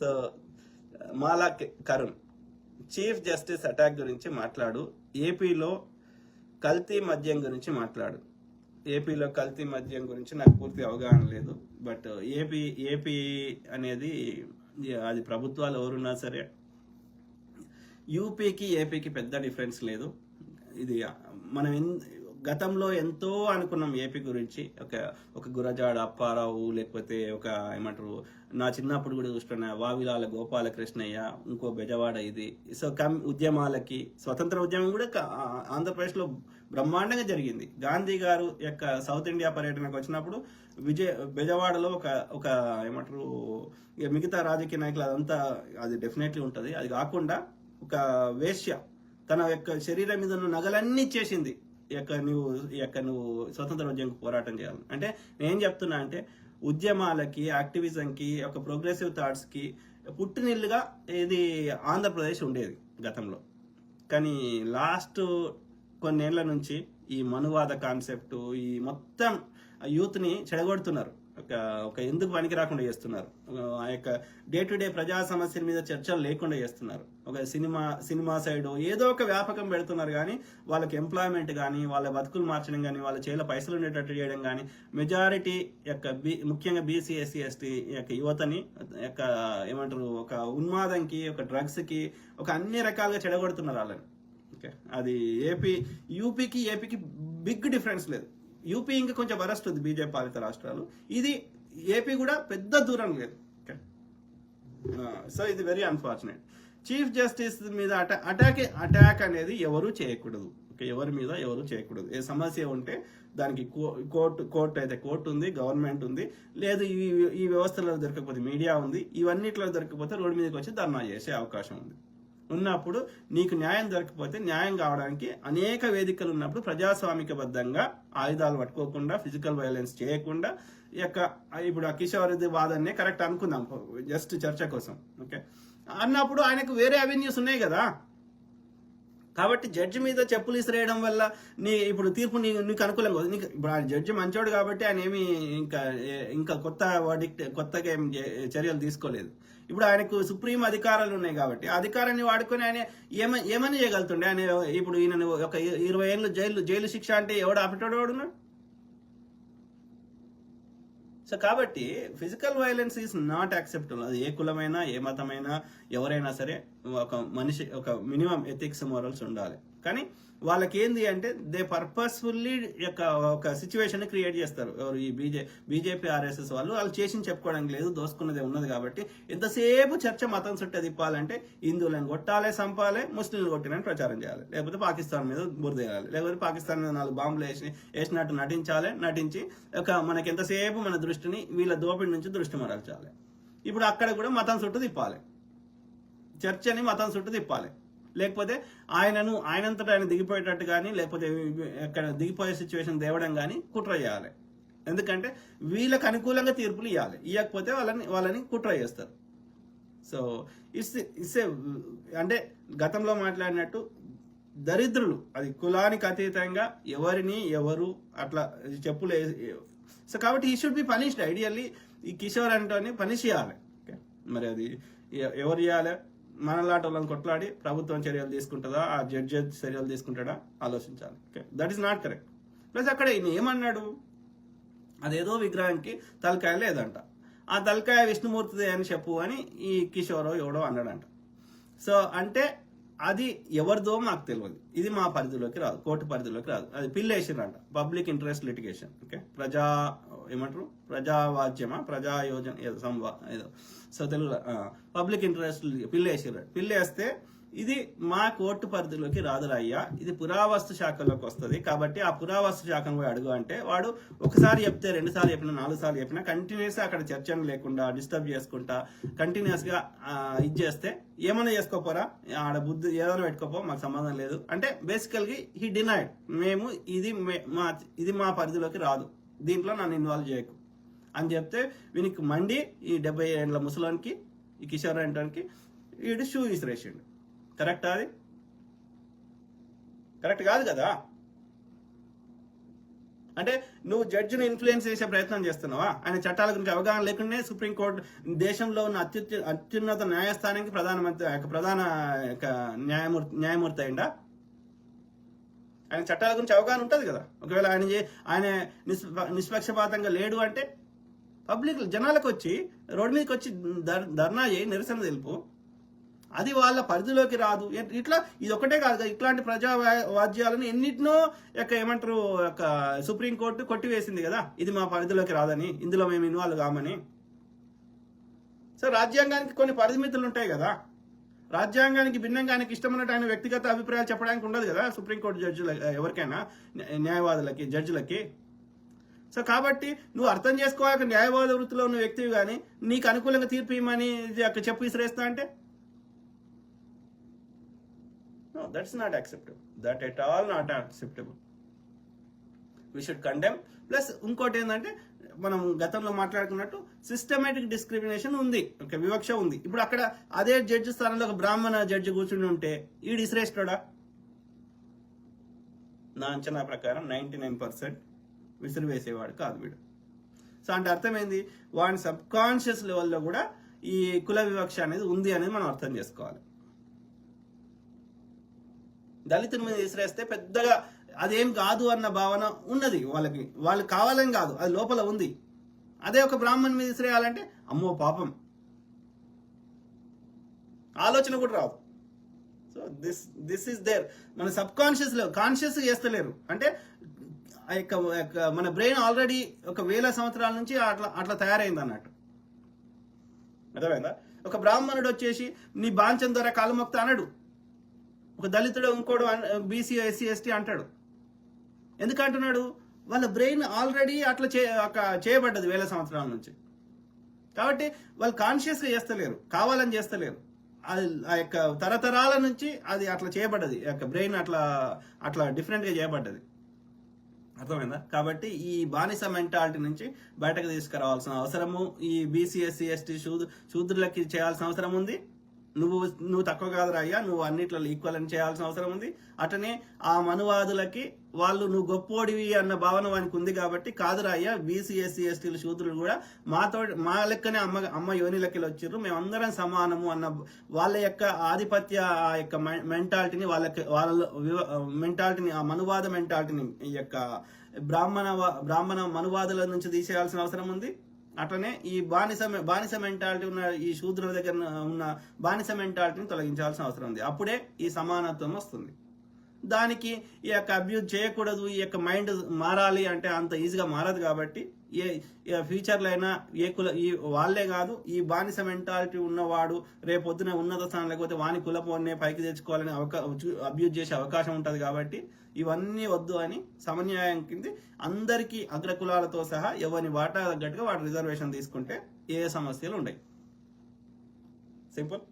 So మాలా Karun chief justice attack గురించి మాట్లాడు, ఏపీలో కల్తీ మద్యం గురించి మాట్లాడు. ఏపీలో కల్తీ మద్యం గురించి నాకు పూర్తి అవగాహన లేదు, బట్ ఏపీ అనేది అది ప్రభుత్వాలు ఎవరున్నా సరే యూపీకి ఏపీకి పెద్ద డిఫరెన్స్ లేదు. ఇది మనం గతంలో ఎంతో అనుకున్నాం ఏపీ గురించి. ఒక గురజాడ అప్పారావు, లేకపోతే ఒక ఏమంటారు నా చిన్నప్పుడు కూడా చూస్తున్న వావిలాల గోపాలకృష్ణయ్య, ఇంకో బెజవాడ ఇది. సో ఉద్యమాలకి స్వతంత్ర ఉద్యమం కూడా ఆంధ్రప్రదేశ్లో బ్రహ్మాండంగా జరిగింది. గాంధీ గారు యొక్క సౌత్ ఇండియా పర్యటనకు వచ్చినప్పుడు బెజవాడలో ఒక ఏమంటారు మిగతా రాజకీయ నాయకులు అదంతా అది డెఫినెట్లీ ఉంటుంది. అది కాకుండా ఒక వేశ్య తన యొక్క శరీరం మీద ఉన్న నగలన్నీ ఇచ్చేసింది నువ్వు స్వతంత్ర ఉద్యమం పోరాటం చేయాలి అంటే. నేను చెప్తున్నా అంటే ఉద్యమాలకి, యాక్టివిజంకి, ఒక ప్రోగ్రెసివ్ థాట్స్కి పుట్టినిల్లుగా ఇది ఆంధ్రప్రదేశ్ ఉండేది గతంలో. కానీ లాస్ట్ కొన్నేళ్ల నుంచి ఈ మనువాద కాన్సెప్ట్ ఈ మొత్తం యూత్ని చెడగొడుతున్నారు. ఒక ఎందుకు పనికి రాకుండా చేస్తున్నారు. ఆ యొక్క డే టు డే ప్రజా సమస్యల మీద చర్చలు లేకుండా చేస్తున్నారు. ఒక సినిమా సైడ్ ఏదో ఒక వ్యాపకం పెడుతున్నారు, కానీ వాళ్ళకి ఎంప్లాయ్మెంట్ కానీ, వాళ్ళ బతుకులు మార్చడం కానీ, వాళ్ళ చేతిలో పైసలు ఉండేటట్టు చేయడం కానీ, మెజారిటీ యొక్క ముఖ్యంగా బీసీ ఎస్సీ ఎస్టీ యొక్క యువతని యొక్క ఏమంటారు ఒక ఉన్మాదంకి, ఒక డ్రగ్స్కి, ఒక అన్ని రకాలుగా చెడగొడుతున్నారు వాళ్ళని. ఓకే, అది యూపీకి ఏపీకి బిగ్ డిఫరెన్స్ లేదు. యూపీ ఇంకా కొంచెం వరస్ట్ ఉంది, బీజేపీ పాలిత రాష్ట్రాలు. ఇది ఏపీ కూడా పెద్ద దూరం లేదు. ఓకే, సో ఇది వెరీ అన్ఫార్చునేట్. చీఫ్ జస్టిస్ మీద అటాక్ అనేది ఎవరు చేయకూడదు. ఓకే, ఎవరి మీద ఎవరు చేయకూడదు. ఏ సమస్య ఉంటే దానికి కోర్టు అయితే కోర్టు ఉంది, గవర్నమెంట్ ఉంది, లేదు ఈ వ్యవస్థలో దొరకకపోతే మీడియా ఉంది, ఇవన్నిట్లో దొరకకపోతే రోడ్డు మీదకి వచ్చి ధర్నా చేసే అవకాశం ఉంది. ఉన్నప్పుడు నీకు న్యాయం దొరకపోతే న్యాయం కావడానికి అనేక వేదికలు ఉన్నప్పుడు ప్రజాస్వామికబద్ధంగా ఆయుధాలు పట్టుకోకుండా, ఫిజికల్ వైలెన్స్ చేయకుండా, ఇప్పుడు ఆ కిషోర్ వాదన్నే కరెక్ట్ అనుకుందాం జస్ట్ చర్చ కోసం. ఓకే అన్నప్పుడు ఆయనకు వేరే అవెన్యూస్ ఉన్నాయి కదా. కాబట్టి జడ్జి మీద చెప్పులు ఇసిరేయడం వల్ల ఇప్పుడు తీర్పు నీకు అనుకూలంగా ఇప్పుడు ఆ జడ్జి మంచోడు కాబట్టి ఆయన ఏమి ఇంకా కొత్తగా ఏం చర్యలు తీసుకోలేదు. ఇప్పుడు ఆయనకు సుప్రీం అధికారాలు ఉన్నాయి కాబట్టి ఆ అధికారాన్ని వాడుకొని ఆయన ఏమని చేయగలుగుతుండే. ఆయన ఇప్పుడు ఈయన ఒక 20 ఏళ్ళు జైలు శిక్ష అంటే ఎవడు ఆపేటోడు. సో కాబట్టి physical violence is not acceptable. అది ఏ కులమైనా, ఏ మతమైనా, ఎవరైనా సరే ఒక మినిమం ఎథిక్స్ మోరల్స్ ఉండాలి. కానీ వాళ్ళకి ఏంది అంటే దే పర్పస్ఫుల్లీ ఒక సిచ్యువేషన్ క్రియేట్ చేస్తారు. ఎవరు ఈ బీజేపీ ఆర్ఎస్ఎస్ వాళ్ళు చేసి చెప్పుకోవడానికి లేదు, దోసుకున్నదే ఉన్నది. కాబట్టి ఎంతసేపు చర్చ మతం చుట్టే తిప్పాలంటే హిందువులను కొట్టాలి, చంపాలి, ముస్లింలు కొట్టినని ప్రచారం చేయాలి, లేకపోతే పాకిస్తాన్ మీద బురద వేయాలి, లేకపోతే పాకిస్తాన్ మీద 4 బాంబులు వేసినట్టు నటించి మనకి ఎంతసేపు మన దృష్టిని వీళ్ళ దోపిడి నుంచి దృష్టి మరల్చాలి. ఇప్పుడు అక్కడ కూడా మతం చుట్టూ తిప్పాలి, చర్చని మతం చుట్టూ తిప్పాలి. లేకపోతే ఆయనంతటా ఆయన దిగిపోయేటట్టు కానీ, లేకపోతే అక్కడ దిగిపోయే సిచ్యువేషన్ తేవడం కానీ కుట్ర చేయాలి. ఎందుకంటే వీళ్ళకి అనుకూలంగా తీర్పులు ఇవ్వకపోతే వాళ్ళని కుట్ర చేస్తారు. సో ఇట్స్ అంటే గతంలో మాట్లాడినట్టు దరిద్రులు, అది కులానికి అతీతంగా ఎవరు అట్లా చెప్పులు. సో కాబట్టి ఈ షుడ్ బి పనిష్డ్. ఐడియల్లీ ఈ కిషోర్ అంటోని పనిష్ చేయాలి. మరి అది ఎవరు చేయాలి? మనలాంటి వాళ్ళని కొట్లాడి ప్రభుత్వం చర్యలు తీసుకుంటుందా, ఆ జడ్జి చర్యలు తీసుకుంటాడా ఆలోచించాలి. Okay, that is not correct. Plus అక్కడ ఈయన ఏమన్నాడు, అదేదో విగ్రహానికి తలకాయ లేదంట, ఆ తలకాయ విష్ణుమూర్తిదే అని చెప్పు అని ఈ కిషోరో ఎవడో అన్నాడంట. సో అంటే అది ఎవరిదో నాకు తెలియదు, ఇది మా పరిధిలోకి రాదు, కోర్టు పరిధిలోకి రాదు. అది పిల్లేసిరంట, పబ్లిక్ ఇంట్రెస్ట్ లిటిగేషన్. ఓకే, ప్రజావాజ్యమా, ప్రజాయోజన ఏదో సో తెలుగులో పబ్లిక్ ఇంట్రెస్ట్ పిల్లేస్తే ఇది మా కోర్టు పరిధిలోకి రాదురయ్యా, ఇది పురావస్తు శాఖలోకి వస్తుంది. కాబట్టి ఆ పురావస్తు శాఖను పోయి అడుగు అంటే వాడు ఒకసారి చెప్తే, 2 సార్లు చెప్పినా, 4 సార్లు చెప్పినా కంటిన్యూస్ అక్కడ చర్చను లేకుండా డిస్టర్బ్ చేసుకుంటా కంటిన్యూస్ గా ఇది చేస్తే ఏమైనా చేసుకోపోరా, ఆడ బుద్ధి ఏదైనా పెట్టుకోపో, మాకు సంబంధం లేదు అంటే బేసికల్గా హీ డినైడ్. మేము ఇది మా పరిధిలోకి రాదు, దీంట్లో నన్ను ఇన్వాల్వ్ చేయకు అని చెప్తే వీనికి మండి ఈ 70 ఏళ్ళ ముసలానికి, ఈ కిషోర్ అంటానికి వీడు షూ విసిరేసిండు. కరెక్టా? అది కరెక్ట్ కాదు కదా. అంటే నువ్వు జడ్జిని ఇన్ఫ్లుయెన్స్ చేసే ప్రయత్నం చేస్తున్నావా? ఆయన చట్టాల గురించి అవగాహన లేకుండానే సుప్రీంకోర్టు దేశంలో ఉన్న అత్యున్నత న్యాయస్థానానికి ప్రధాన న్యాయమూర్తి అయిందా? ఆయన చట్టాల గురించి అవగాహన ఉంటుంది కదా. ఒకవేళ ఆయన నిష్పక్షపాతంగా లేడు అంటే పబ్లిక్ జనాలకు వచ్చి రోడ్డు మీదకి వచ్చి ధర్నా చేయి, నిరసన తెలుపు. అది వాళ్ళ పరిధిలోకి రాదు. ఇట్లా ఇది ఒకటే కాదు, ఇట్లాంటి ప్రజా వాద్యాలను ఎన్నిటినో ఏమంటారు సుప్రీంకోర్టు కొట్టివేసింది కదా, ఇది మా పరిధిలోకి రాదని, ఇందులో మేము ఇన్వాల్వ్ కామని. సో రాజ్యాంగానికి కొన్ని పరిమితులు ఉంటాయి కదా. రాజ్యాంగానికి భిన్నంగా ఆయనకి ఇష్టమైనట్టు ఆయన వ్యక్తిగత అభిప్రాయాలు చెప్పడానికి ఉండదు కదా సుప్రీంకోర్టు జడ్జిల ఎవరికైనా, న్యాయవాదులకి, జడ్జిలకి. సో కాబట్టి నువ్వు అర్థం చేసుకోవాలి, న్యాయవాద వృత్తిలో ఉన్న వ్యక్తివి కానీ నీకు అనుకూలంగా తీర్పు ఇవ్వమని చెప్పు విసిరేస్తా అంటే no, that's not acceptable. That at all not acceptable. We should condemn. Plus ఇంకోటి ఏంటంటే మనం గతంలో మాట్లాడుకున్నట్టు సిస్టమేటిక్ డిస్క్రిమినేషన్ ఉంది, ఒక వివక్ష ఉంది. ఇప్పుడు అక్కడ అదే జడ్జి స్థానంలో ఒక బ్రాహ్మణ జడ్జి కూర్చుని ఉంటే ఈడు ఇసిరేస్తాడా? నా అంచనా ప్రకారం 99% విసిరివేసేవాడు కాదు వీడు. సో అంటే అర్థమైంది, వాడి సబ్ కాన్షియస్ లెవెల్లో కూడా ఈ కుల వివక్ష అనేది ఉంది అనేది మనం అర్థం చేసుకోవాలి. దళితుల మీద విసిరేస్తే పెద్దగా అదేం కాదు అన్న భావన ఉన్నది వాళ్ళకి, వాళ్ళు కావాలని కాదు, అది లోపల ఉంది. అదే ఒక బ్రాహ్మణ్ మీద విసిరేయాలంటే అమ్మో పాపం ఆలోచన కూడా రాదు. So this is there. మన సబ్ కాన్షియస్ కాన్షియస్ చేస్తలేరు అంటే మన బ్రెయిన్ ఆల్రెడీ ఒక 1000 సంవత్సరాల నుంచి అట్లా తయారైంది అన్నట్టు. అర్థమైందా? ఒక బ్రాహ్మణుడు వచ్చేసి నీ బాంచం ద్వారా కాలు మొక్త అనడు. ఒక దళితుడు ఇంకోడు బీసీ, ఎస్సీ, ఎస్టీ అంటాడు. ఎందుకంటున్నాడు? వాళ్ళ బ్రెయిన్ ఆల్రెడీ అట్లా చేయబడ్డది 1000 సంవత్సరాల నుంచి. కాబట్టి వాళ్ళు కాన్షియస్గా చేస్తలేరు, కావాలని చేస్తలేరు. ఆ యొక్క తరతరాల నుంచి అది అట్లా చేయబడ్డది, బ్రెయిన్ అట్లా డిఫరెంట్గా చేయబడ్డది. అర్థమైందా? కాబట్టి ఈ బానిస మెంటాలిటీ నుంచి బయటకు తీసుకురావాల్సిన అవసరము ఈ బీసీ, ఎస్సీ, ఎస్టీ శూద్రులకి చేయాల్సిన అవసరం ఉంది. నువ్వు తక్కువ కాదురా అయ్యా, నువ్వు అన్నిట్లో ఈక్వల్ అని చేయాల్సిన అవసరం ఉంది. అటనే ఆ మనువాదులకి వాళ్ళు నువ్వు గొప్పోడివి అన్న భావన వానికి ఉంది కాబట్టి కాదురా అయ్యా, బీసీ, ఎస్సీ, ఎస్టీలు శూద్రులు కూడా మా లెక్కనే అమ్మ యోని లెక్కలు వచ్చిర్రు, మేమందరం సమానము అన్న వాళ్ళ యొక్క ఆధిపత్య ఆ యొక్క మెంటాలిటీని వాళ్ళ మెంటాలిటీని, ఆ మనువాద మెంటాలిటీని ఈ యొక్క బ్రాహ్మణ మనువాదుల నుంచి తీసేయాల్సిన అవసరం ఉంది. అట్లనే ఈ బానిస మెంటాలిటీ ఉన్న ఈ శూద్రుల దగ్గర ఉన్న బానిస మెంటాలిటీని తొలగించాల్సిన అవసరం ఉంది. అప్పుడే ఈ సమానత్వం వస్తుంది. దానికి ఈ యొక్క అబ్యూజ్ చేయకూడదు, ఈ యొక్క మైండ్ మారాలి అంటే అంత ఈజీగా మారదు. కాబట్టి ఫ్యూచర్లో అయినా వాళ్ళే కాదు, ఈ బానిస మెంటాలిటీ ఉన్నవాడు రేపొద్దున ఉన్నత స్థానం లేకపోతే వాని కులపోన్నే పైకి తెచ్చుకోవాలని అబ్యూజ్ చేసే అవకాశం ఉంటుంది. కాబట్టి ఇవన్నీ వద్దు అని సమన్యాయం కింద అందరికీ అగ్రకులాలతో సహా ఎవరిని వాటా తగ్గట్టుగా వాటి రిజర్వేషన్ తీసుకుంటే ఏ సమస్యలు ఉండవు. సింపుల్.